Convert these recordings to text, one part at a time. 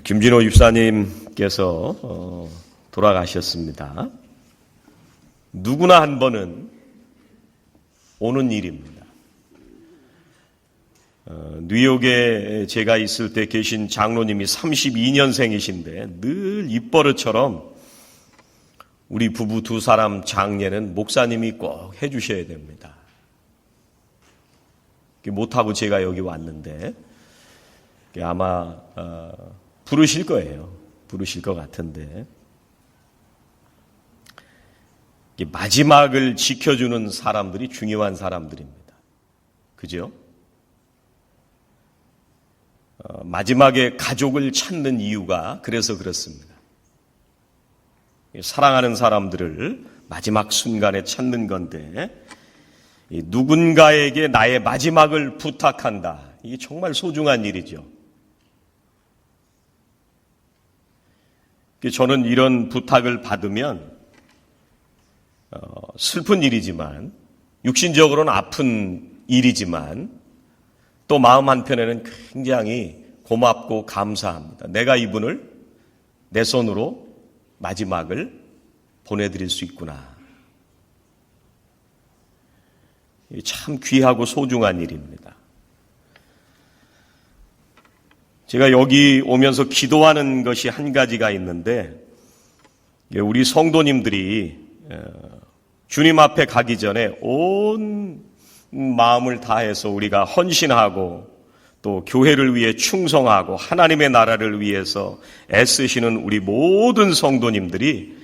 김진호 집사님께서 돌아가셨습니다. 누구나 한 번은 오는 일입니다. 뉴욕에 제가 있을 때 계신 장로님이 32년생이신데 늘 입버릇처럼 우리 부부 두 사람 장례는 목사님이 꼭 해주셔야 됩니다. 못하고 제가 여기 왔는데 아마 부르실 거예요. 부르실 것 같은데 마지막을 지켜주는 사람들이 중요한 사람들입니다. 그죠? 마지막에 가족을 찾는 이유가 그래서 그렇습니다. 사랑하는 사람들을 마지막 순간에 찾는 건데 누군가에게 나의 마지막을 부탁한다. 이게 정말 소중한 일이죠. 저는 이런 부탁을 받으면 슬픈 일이지만 육신적으로는 아픈 일이지만 또 마음 한편에는 굉장히 고맙고 감사합니다. 내가 이분을 내 손으로 마지막을 보내드릴 수 있구나. 참 귀하고 소중한 일입니다. 제가 여기 오면서 기도하는 것이 한 가지가 있는데 우리 성도님들이 주님 앞에 가기 전에 온 마음을 다해서 우리가 헌신하고 또 교회를 위해 충성하고 하나님의 나라를 위해서 애쓰시는 우리 모든 성도님들이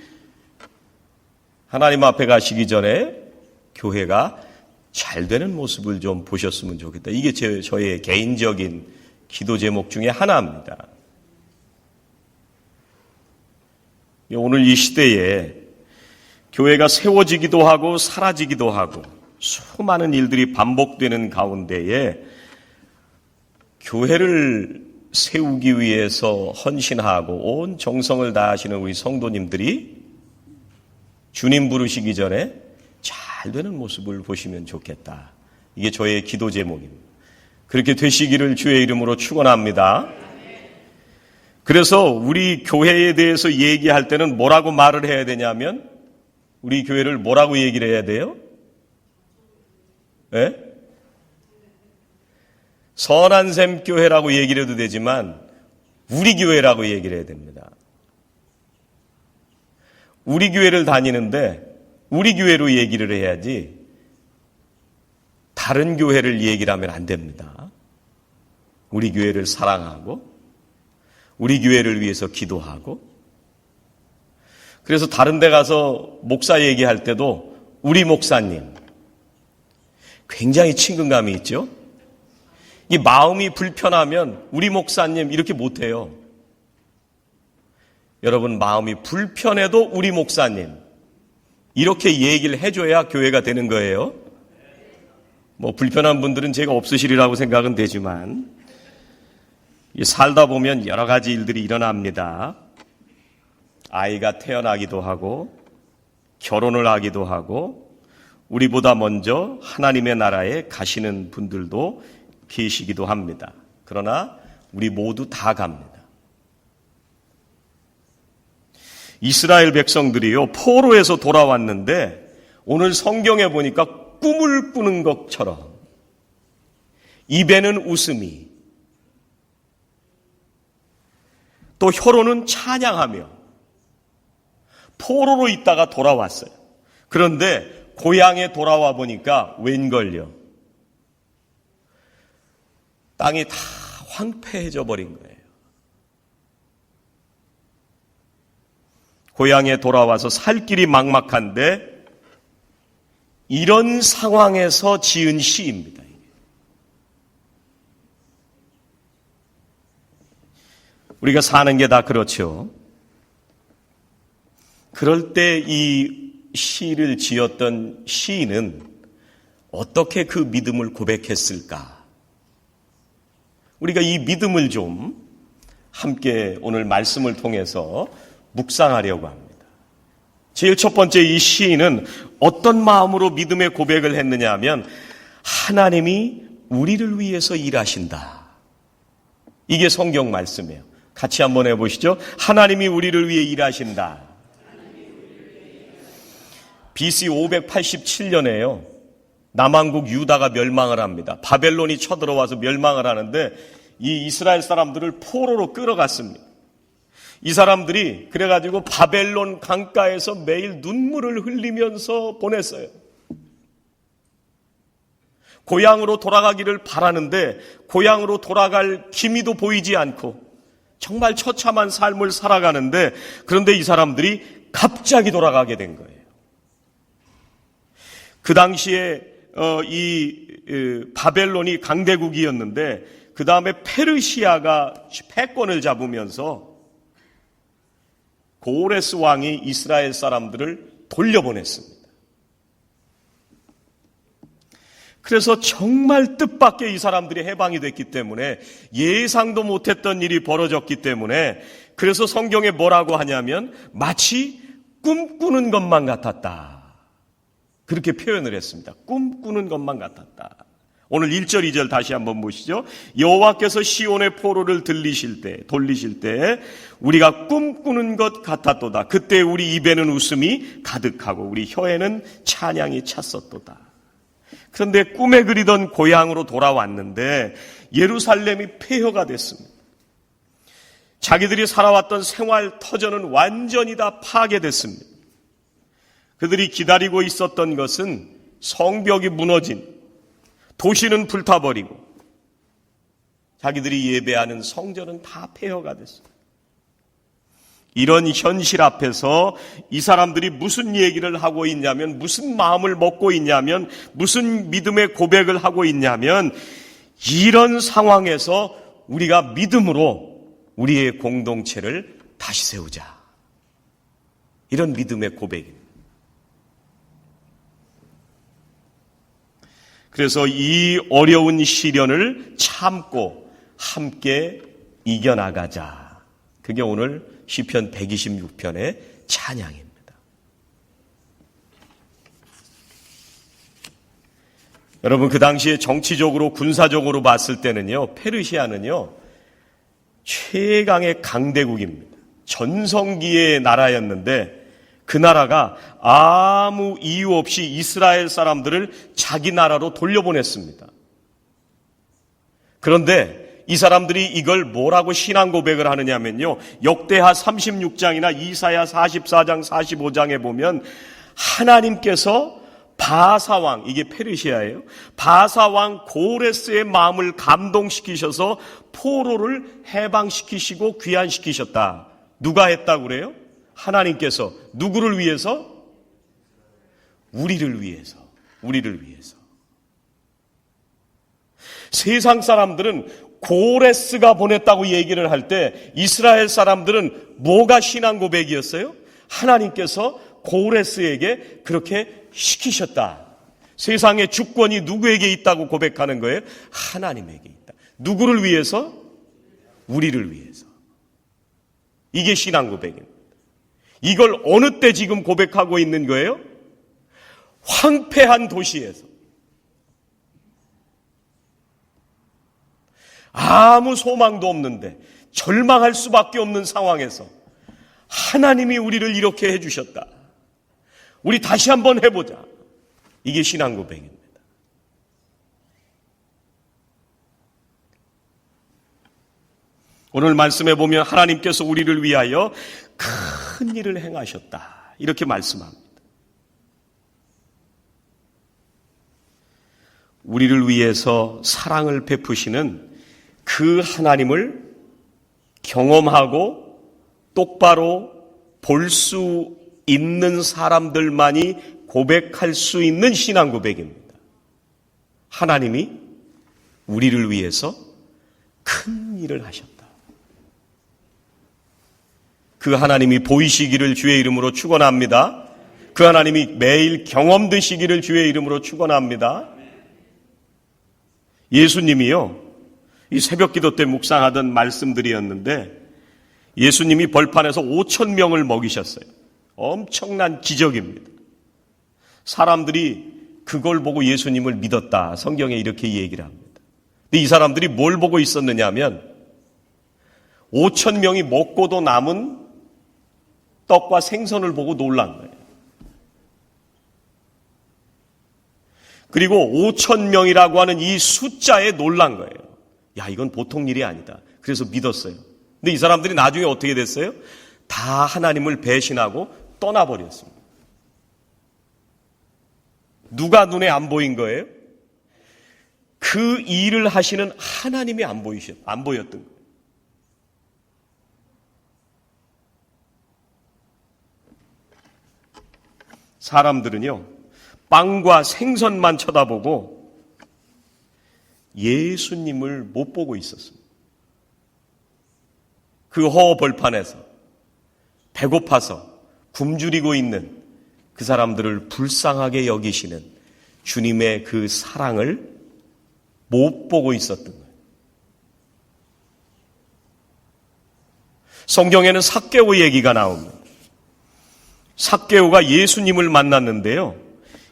하나님 앞에 가시기 전에 교회가 잘 되는 모습을 좀 보셨으면 좋겠다. 이게 저의 개인적인 기도 제목 중에 하나입니다. 오늘 이 시대에 교회가 세워지기도 하고 사라지기도 하고 수많은 일들이 반복되는 가운데에 교회를 세우기 위해서 헌신하고 온 정성을 다하시는 우리 성도님들이 주님 부르시기 전에 잘 되는 모습을 보시면 좋겠다. 이게 저의 기도 제목입니다. 그렇게 되시기를 주의 이름으로 축원합니다. 그래서 우리 교회에 대해서 얘기할 때는 뭐라고 말을 해야 되냐면 우리 교회를 뭐라고 얘기를 해야 돼요? 네? 선한샘 교회라고 얘기를 해도 되지만 우리 교회라고 얘기를 해야 됩니다. 우리 교회를 다니는데 우리 교회로 얘기를 해야지 다른 교회를 얘기를 하면 안 됩니다. 우리 교회를 사랑하고 우리 교회를 위해서 기도하고 그래서 다른 데 가서 목사 얘기할 때도 우리 목사님 굉장히 친근감이 있죠. 이 마음이 불편하면 우리 목사님 이렇게 못해요. 여러분 마음이 불편해도 우리 목사님 이렇게 얘기를 해줘야 교회가 되는 거예요. 불편한 분들은 제가 없으시리라고 생각은 되지만 살다 보면 여러 가지 일들이 일어납니다. 아이가 태어나기도 하고 결혼을 하기도 하고 우리보다 먼저 하나님의 나라에 가시는 분들도 계시기도 합니다. 그러나 우리 모두 다 갑니다. 이스라엘 백성들이요 포로에서 돌아왔는데 오늘 성경에 보니까 꿈을 꾸는 것처럼 입에는 웃음이 또 혀로는 찬양하며 포로로 있다가 돌아왔어요. 그런데 고향에 돌아와 보니까 웬걸요? 땅이 다 황폐해져 버린 거예요. 고향에 돌아와서 살 길이 막막한데 이런 상황에서 지은 시입니다. 우리가 사는 게 다 그렇죠. 그럴 때 이 시를 지었던 시인은 어떻게 그 믿음을 고백했을까? 우리가 이 믿음을 좀 함께 오늘 말씀을 통해서 묵상하려고 합니다. 제일 첫 번째 이 시인은 어떤 마음으로 믿음의 고백을 했느냐 하면 하나님이 우리를 위해서 일하신다. 이게 성경 말씀이에요. 같이 한번 해보시죠. 하나님이 우리를 위해 일하신다. BC 587년에요. 남왕국 유다가 멸망을 합니다. 바벨론이 쳐들어와서 멸망을 하는데 이 이스라엘 사람들을 포로로 끌어갔습니다. 이 사람들이 그래가지고 바벨론 강가에서 매일 눈물을 흘리면서 보냈어요. 고향으로 돌아가기를 바라는데 고향으로 돌아갈 기미도 보이지 않고 정말 처참한 삶을 살아가는데, 그런데 이 사람들이 갑자기 돌아가게 된 거예요. 그 당시에 바벨론이 강대국이었는데 그 다음에 페르시아가 패권을 잡으면서 고레스 왕이 이스라엘 사람들을 돌려보냈습니다. 그래서 정말 뜻밖의 이 사람들이 해방이 됐기 때문에, 예상도 못했던 일이 벌어졌기 때문에, 그래서 성경에 뭐라고 하냐면 마치 꿈꾸는 것만 같았다, 그렇게 표현을 했습니다. 꿈꾸는 것만 같았다. 오늘 1절 2절 다시 한번 보시죠. 여호와께서 시온의 포로를 돌리실 때 우리가 꿈꾸는 것 같았도다. 그때 우리 입에는 웃음이 가득하고 우리 혀에는 찬양이 찼었도다. 그런데 꿈에 그리던 고향으로 돌아왔는데 예루살렘이 폐허가 됐습니다. 자기들이 살아왔던 생활 터전은 완전히 다 파괴됐습니다. 그들이 기다리고 있었던 것은 성벽이 무너진, 도시는 불타버리고 자기들이 예배하는 성전은 다 폐허가 됐습니다. 이런 현실 앞에서 이 사람들이 무슨 얘기를 하고 있냐면, 무슨 마음을 먹고 있냐면, 무슨 믿음의 고백을 하고 있냐면, 이런 상황에서 우리가 믿음으로 우리의 공동체를 다시 세우자, 이런 믿음의 고백입니다. 그래서 이 어려운 시련을 참고 함께 이겨나가자, 그게 오늘 시편 126편의 찬양입니다. 여러분, 그 당시에 정치적으로 군사적으로 봤을 때는요, 페르시아는요 최강의 강대국입니다. 전성기의 나라였는데 그 나라가 아무 이유 없이 이스라엘 사람들을 자기 나라로 돌려보냈습니다. 그런데 이 사람들이 이걸 뭐라고 신앙 고백을 하느냐면요, 역대하 36장이나 이사야 44장 45장에 보면 하나님께서 바사왕, 이게 페르시아예요, 바사왕 고레스의 마음을 감동시키셔서 포로를 해방시키시고 귀환시키셨다. 누가 했다고 그래요? 하나님께서. 누구를 위해서? 우리를 위해서. 우리를 위해서. 세상 사람들은 고레스가 보냈다고 얘기를 할 때 이스라엘 사람들은 뭐가 신앙 고백이었어요? 하나님께서 고레스에게 그렇게 시키셨다. 세상의 주권이 누구에게 있다고 고백하는 거예요? 하나님에게 있다. 누구를 위해서? 우리를 위해서. 이게 신앙 고백입니다. 이걸 어느 때 지금 고백하고 있는 거예요? 황폐한 도시에서, 아무 소망도 없는데 절망할 수밖에 없는 상황에서 하나님이 우리를 이렇게 해주셨다, 우리 다시 한번 해보자, 이게 신앙 고백입니다. 오늘 말씀해 보면 하나님께서 우리를 위하여 큰 일을 행하셨다, 이렇게 말씀합니다. 우리를 위해서 사랑을 베푸시는 그 하나님을 경험하고 똑바로 볼 수 있는 사람들만이 고백할 수 있는 신앙 고백입니다. 하나님이 우리를 위해서 큰 일을 하셨다. 그 하나님이 보이시기를 주의 이름으로 축원합니다. 그 하나님이 매일 경험되시기를 주의 이름으로 축원합니다. 예수님이요, 이 새벽기도 때 묵상하던 말씀들이었는데 예수님이 벌판에서 5,000명을 먹이셨어요. 엄청난 기적입니다. 사람들이 그걸 보고 예수님을 믿었다, 성경에 이렇게 얘기를 합니다. 근데 이 사람들이 뭘 보고 있었느냐 하면 5천 명이 먹고도 남은 떡과 생선을 보고 놀란 거예요. 그리고 5천 명이라고 하는 이 숫자에 놀란 거예요. 야, 이건 보통 일이 아니다. 그래서 믿었어요. 근데 이 사람들이 나중에 어떻게 됐어요? 다 하나님을 배신하고 떠나버렸습니다. 누가 눈에 안 보인 거예요? 그 일을 하시는 하나님이 안 보였던 거예요. 사람들은요, 빵과 생선만 쳐다보고 예수님을 못 보고 있었습니다. 그 허허벌판에서 배고파서 굶주리고 있는 그 사람들을 불쌍하게 여기시는 주님의 그 사랑을 못 보고 있었던 거예요. 성경에는 삭개오 얘기가 나옵니다. 삭개오가 예수님을 만났는데요.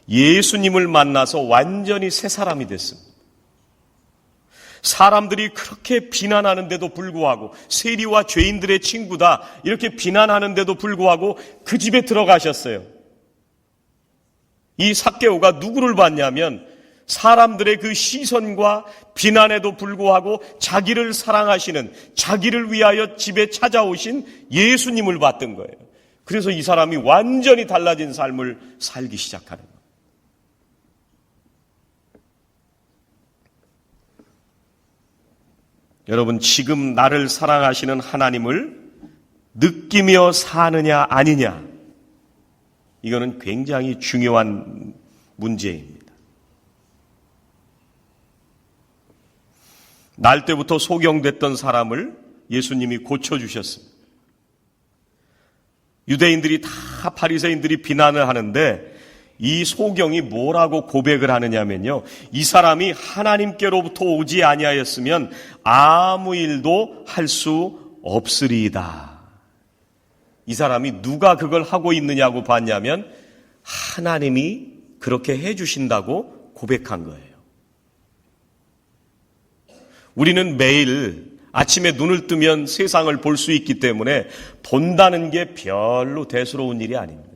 예수님을 만나서 완전히 새 사람이 됐습니다. 사람들이 그렇게 비난하는데도 불구하고, 세리와 죄인들의 친구다 이렇게 비난하는데도 불구하고 그 집에 들어가셨어요. 이 삭개오가 누구를 봤냐면 사람들의 그 시선과 비난에도 불구하고 자기를 사랑하시는, 자기를 위하여 집에 찾아오신 예수님을 봤던 거예요. 그래서 이 사람이 완전히 달라진 삶을 살기 시작하는 거예요. 여러분, 지금 나를 사랑하시는 하나님을 느끼며 사느냐 아니냐, 이거는 굉장히 중요한 문제입니다. 날 때부터 소경됐던 사람을 예수님이 고쳐주셨습니다. 유대인들이 다 바리새인들이 비난을 하는데 이 소경이 뭐라고 고백을 하느냐면요, 이 사람이 하나님께로부터 오지 아니하였으면 아무 일도 할 수 없으리이다. 이 사람이 누가 그걸 하고 있느냐고 봤냐면 하나님이 그렇게 해주신다고 고백한 거예요. 우리는 매일 아침에 눈을 뜨면 세상을 볼 수 있기 때문에 본다는 게 별로 대수로운 일이 아닙니다.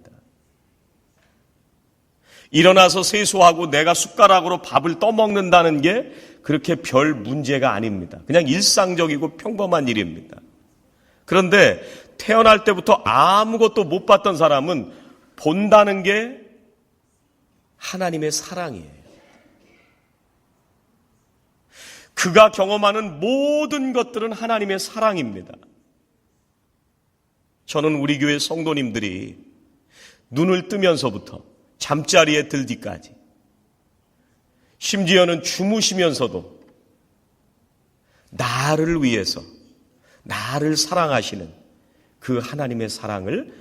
일어나서 세수하고 내가 숟가락으로 밥을 떠먹는다는 게 그렇게 별 문제가 아닙니다. 그냥 일상적이고 평범한 일입니다. 그런데 태어날 때부터 아무것도 못 봤던 사람은 본다는 게 하나님의 사랑이에요. 그가 경험하는 모든 것들은 하나님의 사랑입니다. 저는 우리 교회 성도님들이 눈을 뜨면서부터 잠자리에 들기까지, 심지어는 주무시면서도 나를 위해서, 나를 사랑하시는 그 하나님의 사랑을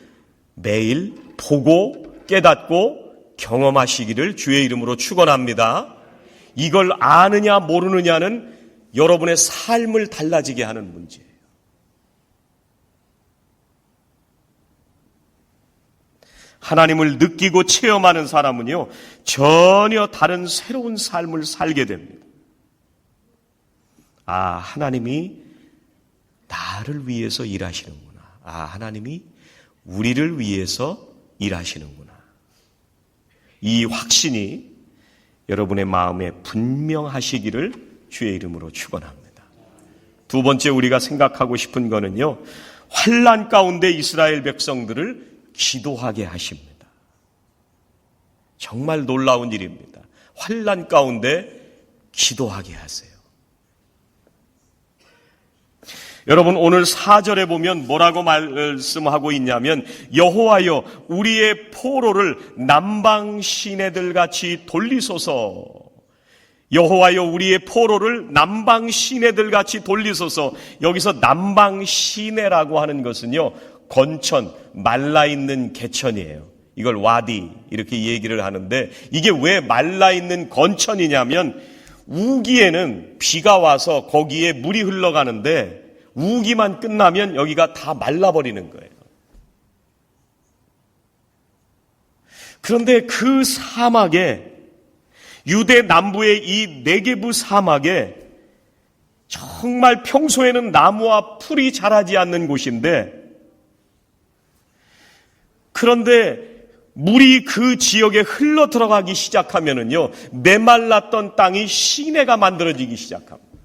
매일 보고 깨닫고 경험하시기를 주의 이름으로 축원합니다. 이걸 아느냐 모르느냐는 여러분의 삶을 달라지게 하는 문제예요. 하나님을 느끼고 체험하는 사람은요, 전혀 다른 새로운 삶을 살게 됩니다. 아, 하나님이 나를 위해서 일하시는구나. 아, 하나님이 우리를 위해서 일하시는구나. 이 확신이 여러분의 마음에 분명하시기를 주의 이름으로 축원합니다. 두 번째 우리가 생각하고 싶은 거는요, 환난 가운데 이스라엘 백성들을 기도하게 하십니다. 정말 놀라운 일입니다. 환난 가운데 기도하게 하세요. 여러분, 오늘 4절에 보면 뭐라고 말씀하고 있냐면, 여호와여 우리의 포로를 남방 시내들 같이 돌리소서. 여호와여 우리의 포로를 남방 시내들 같이 돌리소서. 여기서 남방 시내라고 하는 것은요, 건천, 말라있는 개천이에요. 이걸 와디 이렇게 얘기를 하는데, 이게 왜 말라있는 건천이냐면 우기에는 비가 와서 거기에 물이 흘러가는데 우기만 끝나면 여기가 다 말라버리는 거예요. 그런데 그 사막에, 유대 남부의 이 네게부 사막에 정말 평소에는 나무와 풀이 자라지 않는 곳인데, 그런데 물이 그 지역에 흘러 들어가기 시작하면은요, 메말랐던 땅이 시내가 만들어지기 시작합니다.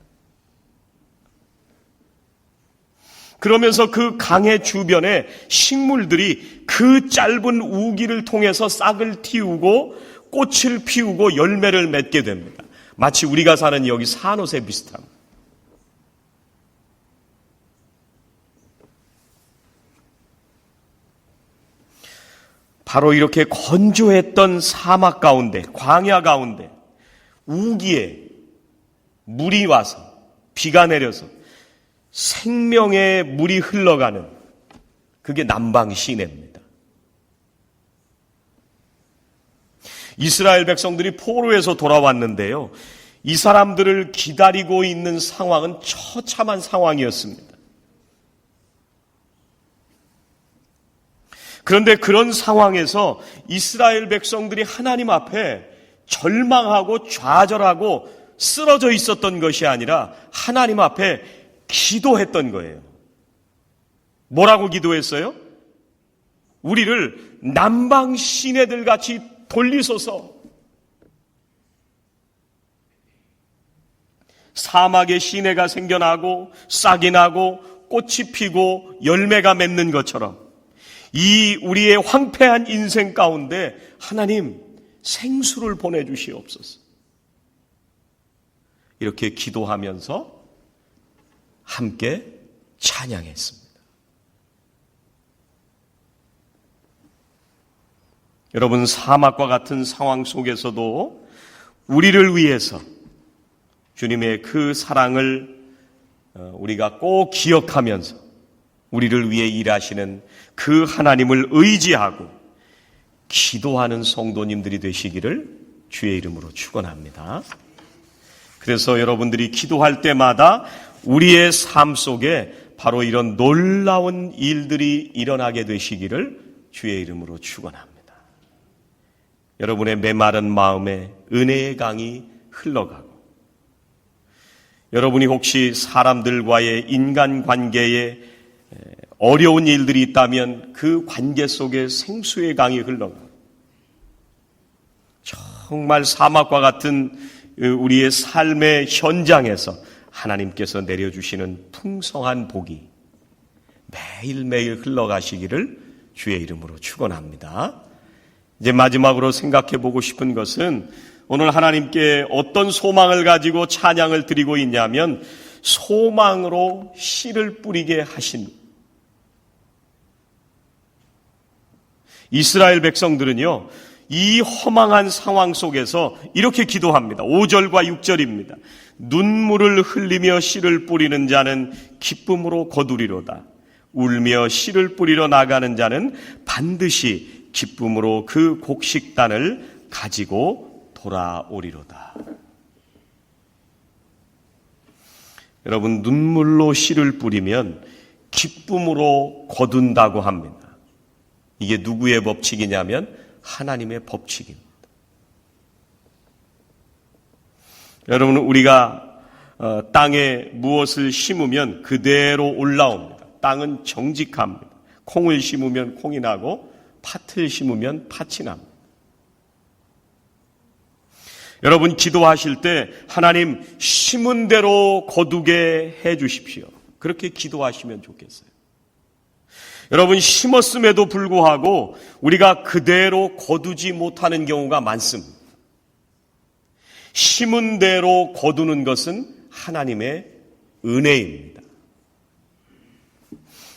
그러면서 그 강의 주변에 식물들이 그 짧은 우기를 통해서 싹을 틔우고 꽃을 피우고 열매를 맺게 됩니다. 마치 우리가 사는 여기 산호세 비슷합니다. 바로 이렇게 건조했던 사막 가운데, 광야 가운데 우기에 물이 와서, 비가 내려서 생명의 물이 흘러가는, 그게 남방 시내입니다. 이스라엘 백성들이 포로에서 돌아왔는데요, 이 사람들을 기다리고 있는 상황은 처참한 상황이었습니다. 그런데 그런 상황에서 이스라엘 백성들이 하나님 앞에 절망하고 좌절하고 쓰러져 있었던 것이 아니라 하나님 앞에 기도했던 거예요. 뭐라고 기도했어요? 우리를 남방 시내들 같이 돌리소서. 사막에 시내가 생겨나고 싹이 나고 꽃이 피고 열매가 맺는 것처럼 이 우리의 황폐한 인생 가운데 하나님 생수를 보내주시옵소서. 이렇게 기도하면서 함께 찬양했습니다. 여러분, 사막과 같은 상황 속에서도 우리를 위해서 주님의 그 사랑을 우리가 꼭 기억하면서 우리를 위해 일하시는 그 하나님을 의지하고 기도하는 성도님들이 되시기를 주의 이름으로 축원합니다. 그래서 여러분들이 기도할 때마다 우리의 삶 속에 바로 이런 놀라운 일들이 일어나게 되시기를 주의 이름으로 축원합니다. 여러분의 메마른 마음에 은혜의 강이 흘러가고, 여러분이 혹시 사람들과의 인간관계에 어려운 일들이 있다면 그 관계 속에 생수의 강이 흘러가고, 정말 사막과 같은 우리의 삶의 현장에서 하나님께서 내려주시는 풍성한 복이 매일매일 흘러가시기를 주의 이름으로 축원합니다. 이제 마지막으로 생각해 보고 싶은 것은 오늘 하나님께 어떤 소망을 가지고 찬양을 드리고 있냐면 소망으로 씨를 뿌리게 하신 이스라엘 백성들은요, 이 허망한 상황 속에서 이렇게 기도합니다. 5절과 6절입니다. 눈물을 흘리며 씨를 뿌리는 자는 기쁨으로 거두리로다. 울며 씨를 뿌리러 나가는 자는 반드시 기쁨으로 그 곡식단을 가지고 돌아오리로다. 여러분, 눈물로 씨를 뿌리면 기쁨으로 거둔다고 합니다. 이게 누구의 법칙이냐면 하나님의 법칙입니다. 여러분, 우리가 땅에 무엇을 심으면 그대로 올라옵니다. 땅은 정직합니다. 콩을 심으면 콩이 나고 팥을 심으면 팥이 납니다. 여러분, 기도하실 때 하나님 심은 대로 거두게 해 주십시오. 그렇게 기도하시면 좋겠어요. 여러분, 심었음에도 불구하고 우리가 그대로 거두지 못하는 경우가 많습니다. 심은 대로 거두는 것은 하나님의 은혜입니다.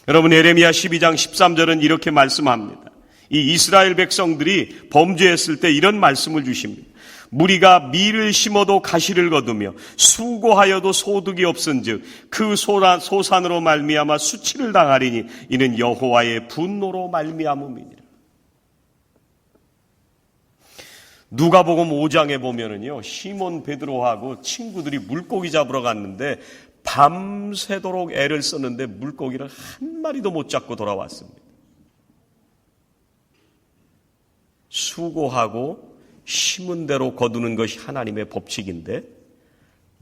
여러분, 예레미야 12장 13절은 이렇게 말씀합니다. 이 이스라엘 백성들이 범죄했을 때 이런 말씀을 주십니다. 무리가 밀을 심어도 가시를 거두며 수고하여도 소득이 없은즉 그 소산으로 말미암아 수치를 당하리니 이는 여호와의 분노로 말미암음이니라. 누가복음 5장에 보면은요, 시몬 베드로하고 친구들이 물고기 잡으러 갔는데 밤새도록 애를 썼는데 물고기를 한 마리도 못 잡고 돌아왔습니다. 수고하고 심은 대로 거두는 것이 하나님의 법칙인데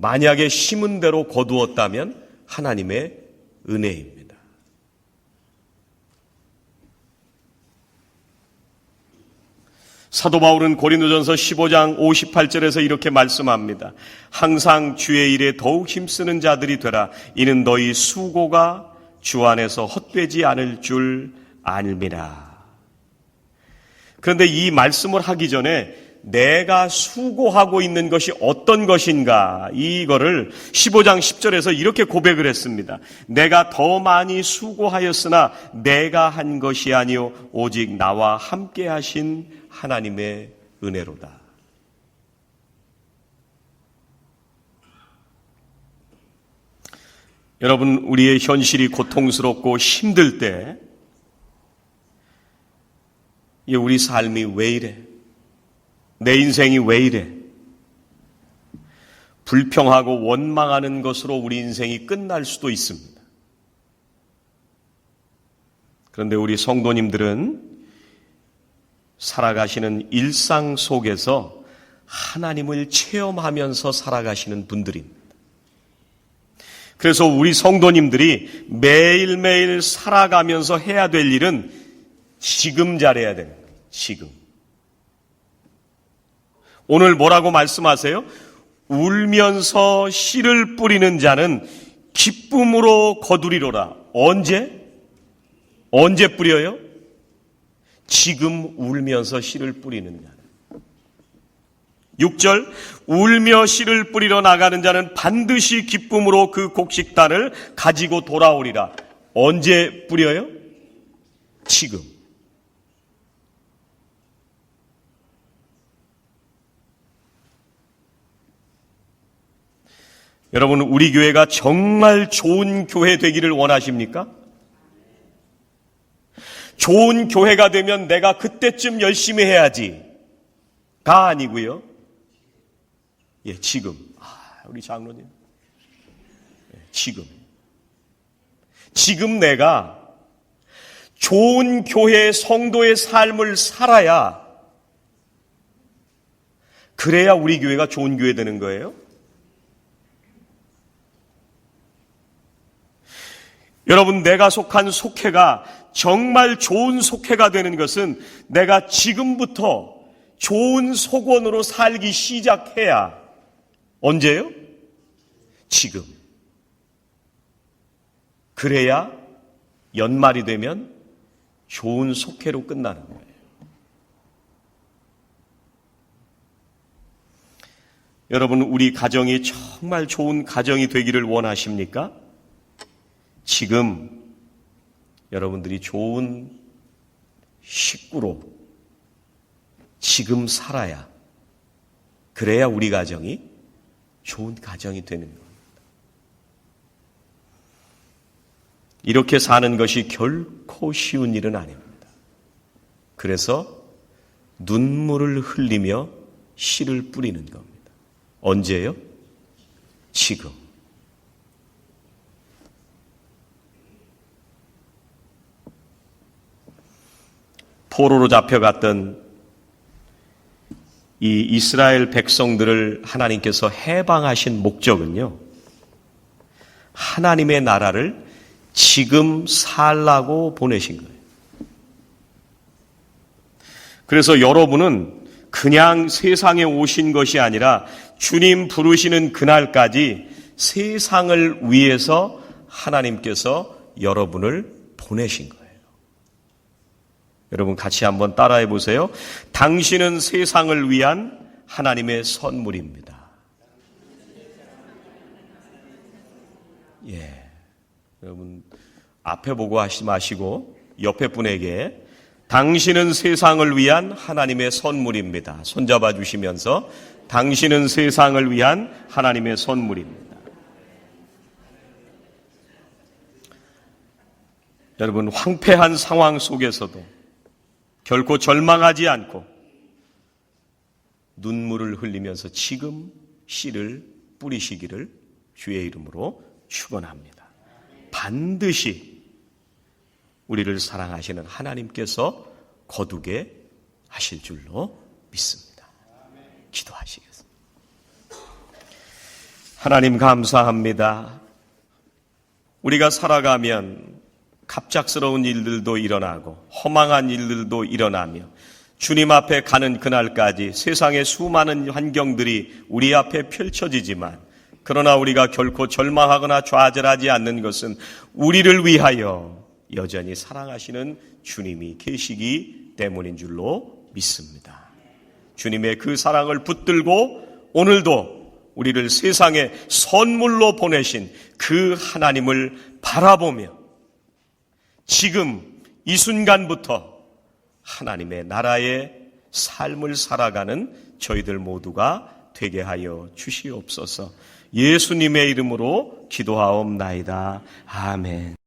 만약에 심은 대로 거두었다면 하나님의 은혜입니다. 사도 바울은 고린도전서 15장 58절에서 이렇게 말씀합니다. 항상 주의 일에 더욱 힘쓰는 자들이 되라. 이는 너희 수고가 주 안에서 헛되지 않을 줄 알미라. 그런데 이 말씀을 하기 전에 내가 수고하고 있는 것이 어떤 것인가, 이거를 15장 10절에서 이렇게 고백을 했습니다. 내가 더 많이 수고하였으나 내가 한 것이 아니요 오직 나와 함께 하신 하나님의 은혜로다. 여러분, 우리의 현실이 고통스럽고 힘들 때 우리 삶이 왜 이래? 내 인생이 왜 이래? 불평하고 원망하는 것으로 우리 인생이 끝날 수도 있습니다. 그런데 우리 성도님들은 살아가시는 일상 속에서 하나님을 체험하면서 살아가시는 분들입니다. 그래서 우리 성도님들이 매일매일 살아가면서 해야 될 일은 지금 잘해야 되는 거예요. 지금. 오늘 뭐라고 말씀하세요? 울면서 씨를 뿌리는 자는 기쁨으로 거두리로라. 언제? 언제 뿌려요? 지금 울면서 씨를 뿌리는 자는. 6절, 울며 씨를 뿌리러 나가는 자는 반드시 기쁨으로 그 곡식단을 가지고 돌아오리라. 언제 뿌려요? 지금. 여러분, 우리 교회가 정말 좋은 교회 되기를 원하십니까? 좋은 교회가 되면 내가 그때쯤 열심히 해야지가 아니고요. 지금. 우리 장로님. 지금 내가 좋은 교회 성도의 삶을 살아야, 그래야 우리 교회가 좋은 교회 되는 거예요. 여러분, 내가 속한 속회가 정말 좋은 속회가 되는 것은 내가 지금부터 좋은 속원으로 살기 시작해야. 언제요? 지금. 그래야 연말이 되면 좋은 속회로 끝나는 거예요. 여러분, 우리 가정이 정말 좋은 가정이 되기를 원하십니까? 지금 여러분들이 좋은 식구로 지금 살아야, 그래야 우리 가정이 좋은 가정이 되는 겁니다. 이렇게 사는 것이 결코 쉬운 일은 아닙니다. 그래서 눈물을 흘리며 씨를 뿌리는 겁니다. 언제요? 지금. 포로로 잡혀갔던 이 이스라엘 백성들을 하나님께서 해방하신 목적은요, 하나님의 나라를 지금 살라고 보내신 거예요. 그래서 여러분은 그냥 세상에 오신 것이 아니라 주님 부르시는 그날까지 세상을 위해서 하나님께서 여러분을 보내신 거예요. 여러분 같이 한번 따라해 보세요. 당신은 세상을 위한 하나님의 선물입니다. 여러분 앞에 보고 하시지 마시고 옆에 분에게 당신은 세상을 위한 하나님의 선물입니다. 손잡아 주시면서 당신은 세상을 위한 하나님의 선물입니다. 여러분, 황폐한 상황 속에서도 결코 절망하지 않고 눈물을 흘리면서 지금 씨를 뿌리시기를 주의 이름으로 축원합니다. 반드시 우리를 사랑하시는 하나님께서 거두게 하실 줄로 믿습니다. 기도하시겠습니다. 하나님 감사합니다. 우리가 살아가면 갑작스러운 일들도 일어나고 허망한 일들도 일어나며 주님 앞에 가는 그날까지 세상의 수많은 환경들이 우리 앞에 펼쳐지지만 그러나 우리가 결코 절망하거나 좌절하지 않는 것은 우리를 위하여 여전히 사랑하시는 주님이 계시기 때문인 줄로 믿습니다. 주님의 그 사랑을 붙들고 오늘도 우리를 세상에 선물로 보내신 그 하나님을 바라보며 지금 이 순간부터 하나님의 나라의 삶을 살아가는 저희들 모두가 되게 하여 주시옵소서. 예수님의 이름으로 기도하옵나이다. 아멘.